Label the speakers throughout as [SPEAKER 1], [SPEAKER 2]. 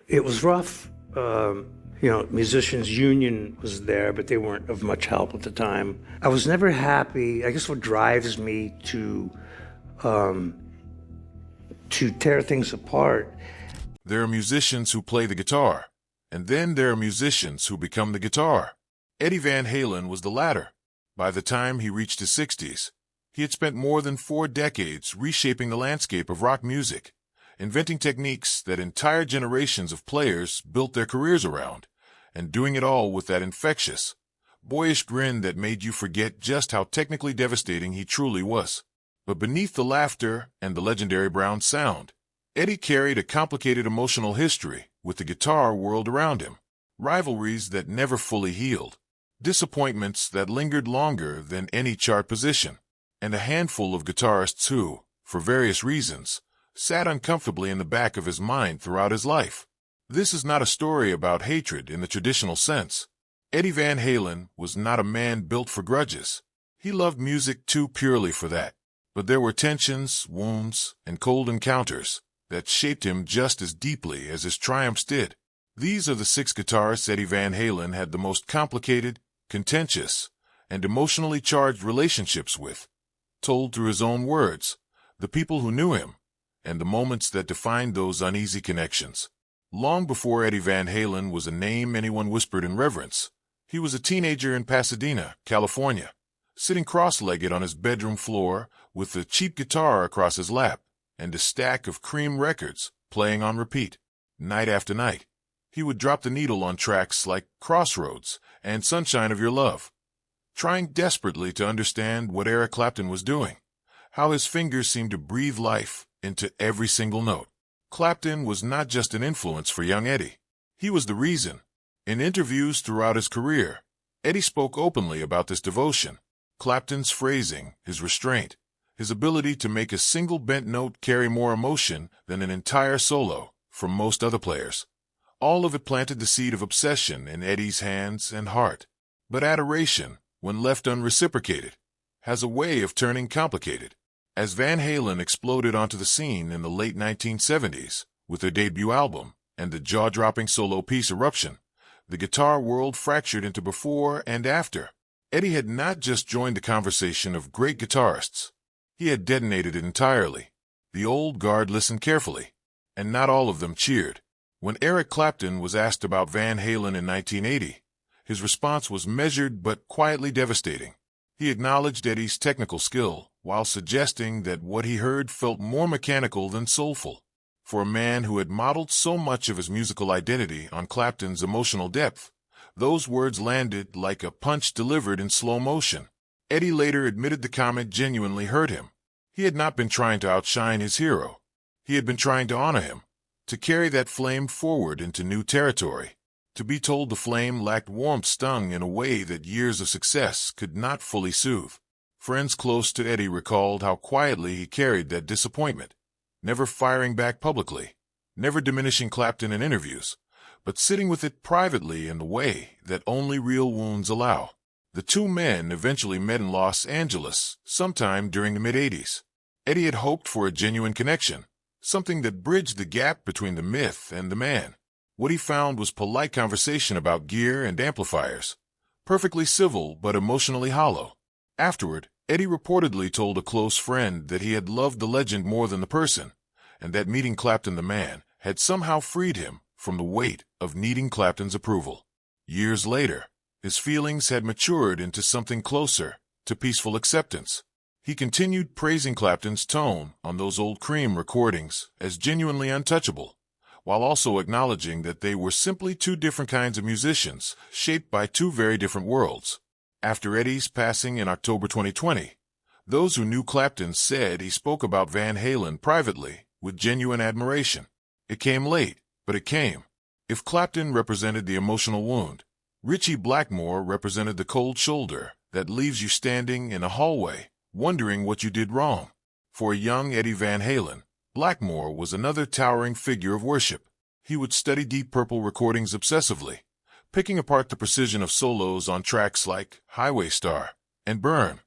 [SPEAKER 1] It was rough. Musicians union was there, but they weren't of much help at the time. I was never happy. I guess what drives me to tear things apart.
[SPEAKER 2] There are musicians who play the guitar, and then there are musicians who become the guitar. Eddie Van Halen was the latter. By the time he reached his 60s, he had spent more than 4 decades reshaping the landscape of rock music, inventing techniques that entire generations of players built their careers around, and doing it all with that infectious, boyish grin that made you forget just how technically devastating he truly was. But beneath the laughter and the legendary Brown sound, Eddie carried a complicated emotional history with the guitar world around him, rivalries that never fully healed, disappointments that lingered longer than any chart position, and a handful of guitarists who, for various reasons, sat uncomfortably in the back of his mind throughout his life. This is not a story about hatred in the traditional sense. Eddie Van Halen was not a man built for grudges. He loved music too purely for that. But there were tensions, wounds, and cold encounters that shaped him just as deeply as his triumphs did. These are the 6 guitarists Eddie Van Halen had the most complicated, contentious, and emotionally charged relationships with, told through his own words, the people who knew him, and the moments that defined those uneasy connections. Long before Eddie Van Halen was a name anyone whispered in reverence, he was a teenager in Pasadena, California, sitting cross-legged on his bedroom floor with a cheap guitar across his lap and a stack of Cream records playing on repeat. Night after night, he would drop the needle on tracks like Crossroads and Sunshine of Your Love, trying desperately to understand what Eric Clapton was doing, how his fingers seemed to breathe life into every single note. Clapton was not just an influence for young Eddie. He was the reason. In interviews throughout his career, Eddie spoke openly about this devotion. Clapton's phrasing, his restraint, his ability to make a single bent note carry more emotion than an entire solo from most other players. All of it planted the seed of obsession in Eddie's hands and heart. But adoration, when left unreciprocated, has a way of turning complicated. As Van Halen exploded onto the scene in the late 1970s with their debut album and the jaw-dropping solo piece Eruption, the guitar world fractured into before and after. Eddie had not just joined the conversation of great guitarists. He had detonated it entirely. The old guard listened carefully, and not all of them cheered. When Eric Clapton was asked about Van Halen in 1980, his response was measured but quietly devastating. He acknowledged Eddie's technical skill, while suggesting that what he heard felt more mechanical than soulful. For a man who had modeled so much of his musical identity on Clapton's emotional depth, those words landed like a punch delivered in slow motion. Eddie later admitted the comment genuinely hurt him. He had not been trying to outshine his hero. He had been trying to honor him, to carry that flame forward into new territory. To be told the flame lacked warmth stung in a way that years of success could not fully soothe. Friends close to Eddie recalled how quietly he carried that disappointment, never firing back publicly, never diminishing Clapton in interviews, but sitting with it privately in the way that only real wounds allow. The two men eventually met in Los Angeles sometime during the mid-'80s. Eddie had hoped for a genuine connection, something that bridged the gap between the myth and the man. What he found was polite conversation about gear and amplifiers, perfectly civil but emotionally hollow. Afterward, Eddie reportedly told a close friend that he had loved the legend more than the person, and that meeting Clapton the man had somehow freed him from the weight of needing Clapton's approval. Years later, his feelings had matured into something closer to peaceful acceptance. He continued praising Clapton's tone on those old Cream recordings as genuinely untouchable, while also acknowledging that they were simply two different kinds of musicians, shaped by two very different worlds. After Eddie's passing in October 2020, those who knew Clapton said he spoke about Van Halen privately with genuine admiration. It came late, but it came. If Clapton represented the emotional wound, Richie Blackmore represented the cold shoulder that leaves you standing in a hallway, wondering what you did wrong. For a young Eddie Van Halen, Blackmore was another towering figure of worship. He would study Deep Purple recordings obsessively, picking apart the precision of solos on tracks like Highway Star and Burn,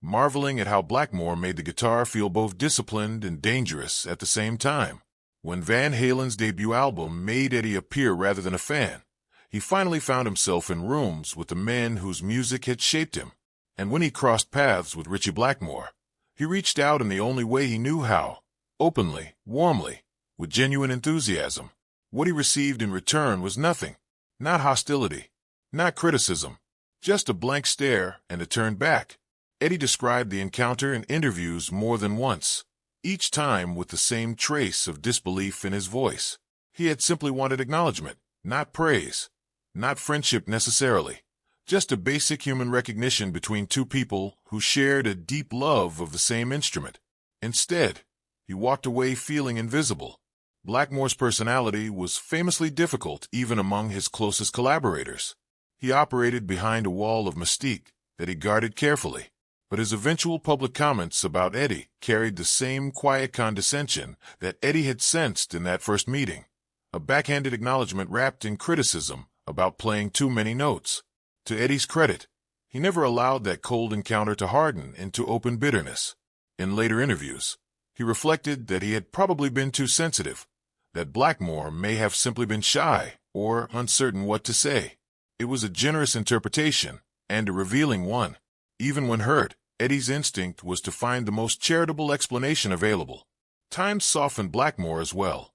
[SPEAKER 2] marveling at how Blackmore made the guitar feel both disciplined and dangerous at the same time. When Van Halen's debut album made Eddie a peer rather than a fan, he finally found himself in rooms with the men whose music had shaped him. And when he crossed paths with Richie Blackmore, he reached out in the only way he knew how, openly, warmly, with genuine enthusiasm. What he received in return was nothing, not hostility, not criticism, just a blank stare and a turn back. Eddie described the encounter in interviews more than once, each time with the same trace of disbelief in his voice. He had simply wanted acknowledgement, not praise, not friendship necessarily, just a basic human recognition between two people who shared a deep love of the same instrument. Instead, he walked away feeling invisible. Blackmore's personality was famously difficult even among his closest collaborators. He operated behind a wall of mystique that he guarded carefully, but his eventual public comments about Eddie carried the same quiet condescension that Eddie had sensed in that first meeting, a backhanded acknowledgement wrapped in criticism about playing too many notes. To Eddie's credit, he never allowed that cold encounter to harden into open bitterness. In later interviews, he reflected that he had probably been too sensitive, that Blackmore may have simply been shy or uncertain what to say. It was a generous interpretation and a revealing one. Even when hurt, Eddie's instinct was to find the most charitable explanation available. Time softened Blackmore as well.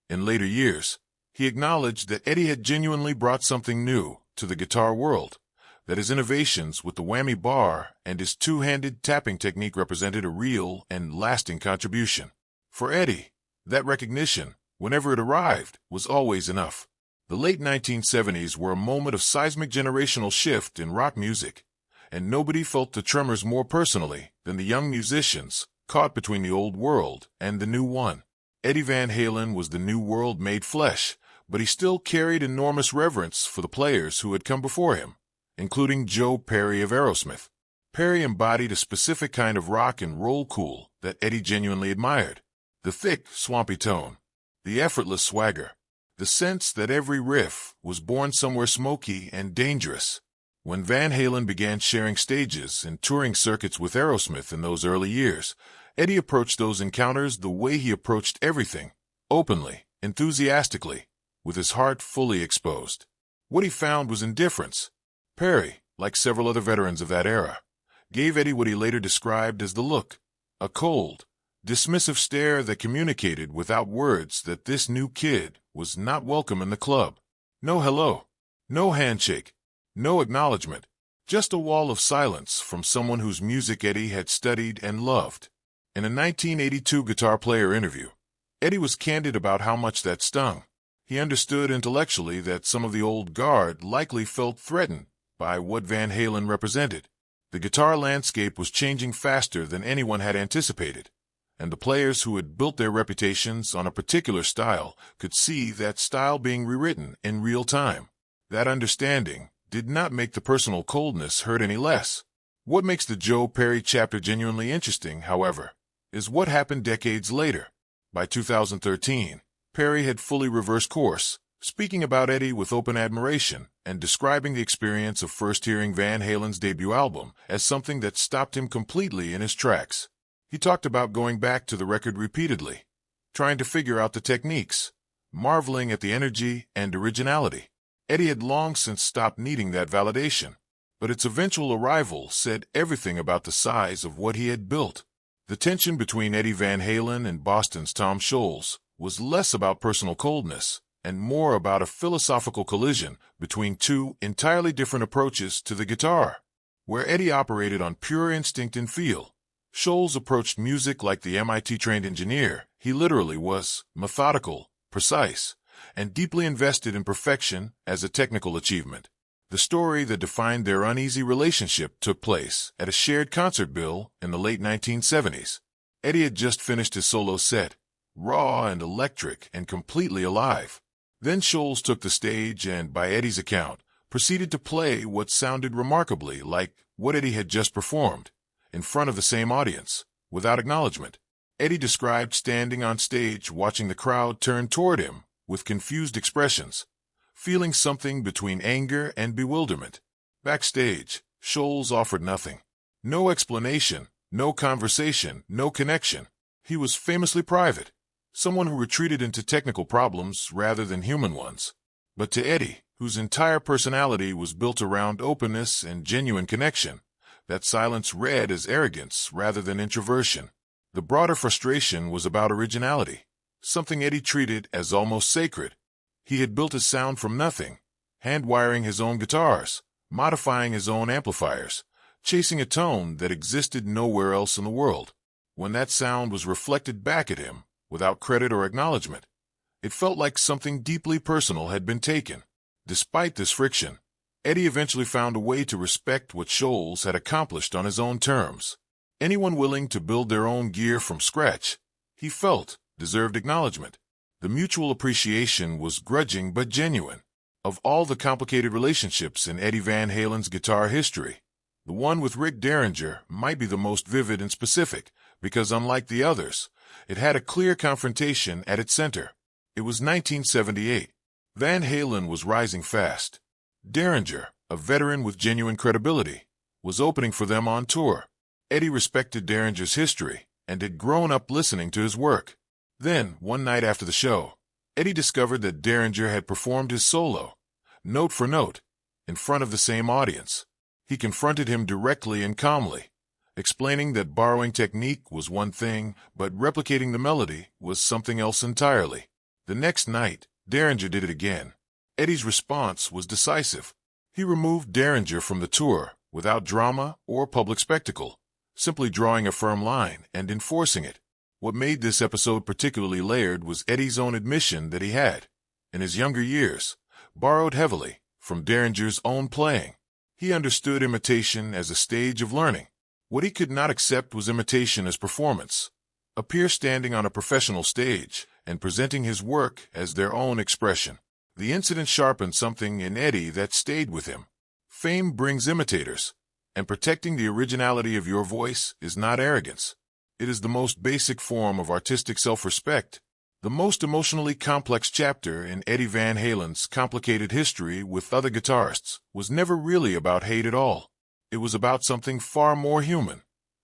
[SPEAKER 2] In later years, he acknowledged that Eddie had genuinely brought something new to the guitar world, that his innovations with the whammy bar and his two-handed tapping technique represented a real and lasting contribution. For Eddie, that recognition, whenever it arrived, was always enough. The late 1970s were a moment of seismic generational shift in rock music, and nobody felt the tremors more personally than the young musicians caught between the old world and the new one. Eddie Van Halen was the new world made flesh, but he still carried enormous reverence for the players who had come before him, including Joe Perry of Aerosmith. Perry embodied a specific kind of rock and roll cool that Eddie genuinely admired. The thick, swampy tone, the effortless swagger, the sense that every riff was born somewhere smoky and dangerous. When Van Halen began sharing stages and touring circuits with Aerosmith in those early years, Eddie approached those encounters the way he approached everything, openly, enthusiastically, with his heart fully exposed. What he found was indifference. Perry, like several other veterans of that era, gave Eddie what he later described as the look, a cold, dismissive stare that communicated without words that this new kid was not welcome in the club. No hello, no handshake, no acknowledgement, just a wall of silence from someone whose music Eddie had studied and loved. In a 1982 Guitar Player interview, Eddie was candid about how much that stung. He understood intellectually that some of the old guard likely felt threatened by what Van Halen represented. The guitar landscape was changing faster than anyone had anticipated, and the players who had built their reputations on a particular style could see that style being rewritten in real time. That understanding did not make the personal coldness hurt any less. What makes the Joe Perry chapter genuinely interesting, however, is what happened decades later. By 2013, Perry had fully reversed course, speaking about Eddie with open admiration and describing the experience of first hearing Van Halen's debut album as something that stopped him completely in his tracks. He talked about going back to the record repeatedly, trying to figure out the techniques, marveling at the energy and originality. Eddie had long since stopped needing that validation, but its eventual arrival said everything about the size of what he had built. The tension between Eddie Van Halen and Boston's Tom Scholz was less about personal coldness and more about a philosophical collision between two entirely different approaches to the guitar. Where Eddie operated on pure instinct and feel, Scholz approached music like the MIT-trained engineer. He literally was methodical, precise, and deeply invested in perfection as a technical achievement. The story that defined their uneasy relationship took place at a shared concert bill in the late 1970s. Eddie had just finished his solo set, raw and electric and completely alive. Then Scholz took the stage and, by Eddie's account, proceeded to play what sounded remarkably like what Eddie had just performed, in front of the same audience, without acknowledgement. Eddie described standing on stage watching the crowd turn toward him with confused expressions, feeling something between anger and bewilderment. Backstage, Scholz offered nothing. No explanation, no conversation, no connection. He was famously private, someone who retreated into technical problems rather than human ones. But to Eddie, whose entire personality was built around openness and genuine connection, that silence read as arrogance rather than introversion. The broader frustration was about originality, something Eddie treated as almost sacred. He had built his sound from nothing, hand-wiring his own guitars, modifying his own amplifiers, chasing a tone that existed nowhere else in the world. When that sound was reflected back at him, without credit or acknowledgement, it felt like something deeply personal had been taken. Despite this friction, Eddie eventually found a way to respect what Scholz had accomplished on his own terms. Anyone willing to build their own gear from scratch, he felt, deserved acknowledgement. The mutual appreciation was grudging but genuine. Of all the complicated relationships in Eddie Van Halen's guitar history, the one with Rick Derringer might be the most vivid and specific, because unlike the others, it had a clear confrontation at its center. It was 1978. Van Halen was rising fast. Derringer, a veteran with genuine credibility, was opening for them on tour. Eddie respected Derringer's history and had grown up listening to his work. Then, one night after the show, Eddie discovered that Derringer had performed his solo, note for note, in front of the same audience. He confronted him directly and calmly, explaining that borrowing technique was one thing, but replicating the melody was something else entirely. The next night, Derringer did it again. Eddie's response was decisive. He removed Derringer from the tour without drama or public spectacle, simply drawing a firm line and enforcing it. What made this episode particularly layered was Eddie's own admission that he had, in his younger years, borrowed heavily from Derringer's own playing. He understood imitation as a stage of learning. What he could not accept was imitation as performance, a peer standing on a professional stage and presenting his work as their own expression. The incident sharpened something in Eddie that stayed with him. Fame brings imitators, and protecting the originality of your voice is not arrogance. It is the most basic form of artistic self-respect. The most emotionally complex chapter in Eddie Van Halen's complicated history with other guitarists was never really about hate at all. It was about something far more human,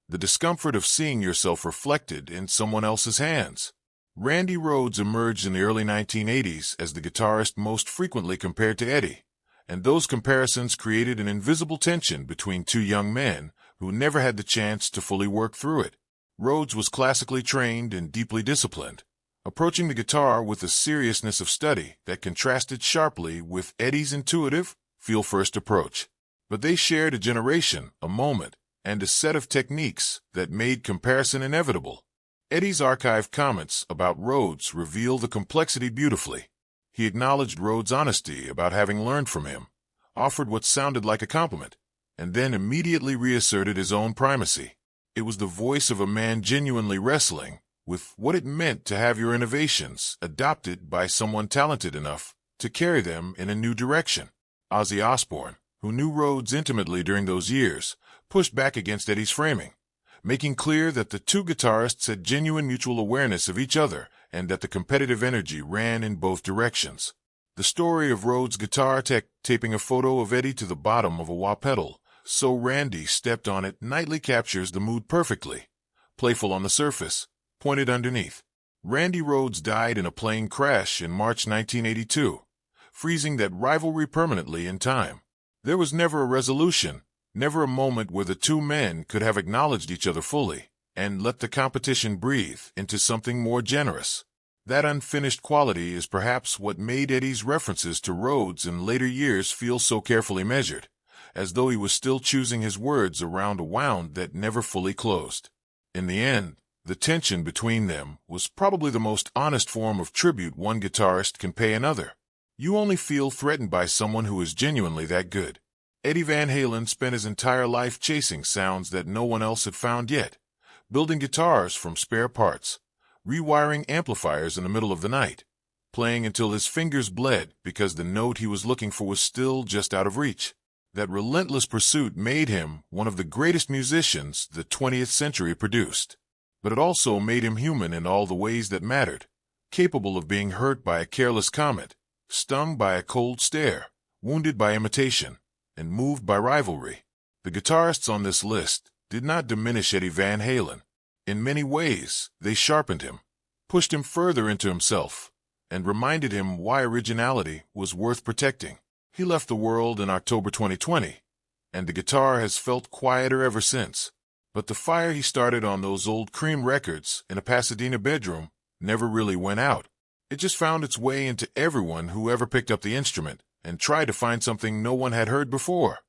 [SPEAKER 2] the discomfort of seeing yourself reflected in someone else's hands. Randy Rhoads emerged in the early 1980s as the guitarist most frequently compared to Eddie, and those comparisons created an invisible tension between two young men who never had the chance to fully work through it. Rhoads was classically trained and deeply disciplined, approaching the guitar with a seriousness of study that contrasted sharply with Eddie's intuitive, feel-first approach. But they shared a generation, a moment, and a set of techniques that made comparison inevitable. Eddie's archived comments about Rhoads reveal the complexity beautifully. He acknowledged Rhoads' honesty about having learned from him, offered what sounded like a compliment, and then immediately reasserted his own primacy. It was the voice of a man genuinely wrestling with what it meant to have your innovations adopted by someone talented enough to carry them in a new direction. Ozzy Osbourne, who knew Rhoads intimately during those years, pushed back against Eddie's framing, making clear that the two guitarists had genuine mutual awareness of each other and that the competitive energy ran in both directions. The story of Rhoads' guitar tech taping a photo of Eddie to the bottom of a wah pedal so Randy stepped on it nightly captures the mood perfectly. Playful on the surface, pointed underneath. Randy Rhoads died in a plane crash in March 1982, freezing that rivalry permanently in time. There was never a resolution, never a moment where the two men could have acknowledged each other fully and let the competition breathe into something more generous. That unfinished quality is perhaps what made Eddie's references to Rhoads in later years feel so carefully measured, as though he was still choosing his words around a wound that never fully closed. In the end, the tension between them was probably the most honest form of tribute one guitarist can pay another. You only feel threatened by someone who is genuinely that good. Eddie Van Halen spent his entire life chasing sounds that no one else had found yet, building guitars from spare parts, rewiring amplifiers in the middle of the night, playing until his fingers bled because the note he was looking for was still just out of reach. That relentless pursuit made him one of the greatest musicians the 20th century produced. But it also made him human in all the ways that mattered, capable of being hurt by a careless comment, stung by a cold stare, wounded by imitation, and moved by rivalry. The guitarists on this list did not diminish Eddie Van Halen. In many ways, they sharpened him, pushed him further into himself, and reminded him why originality was worth protecting. He left the world in October 2020, and the guitar has felt quieter ever since. But the fire he started on those old Cream records in a Pasadena bedroom never really went out. It just found its way into everyone who ever picked up the instrument and tried to find something no one had heard before.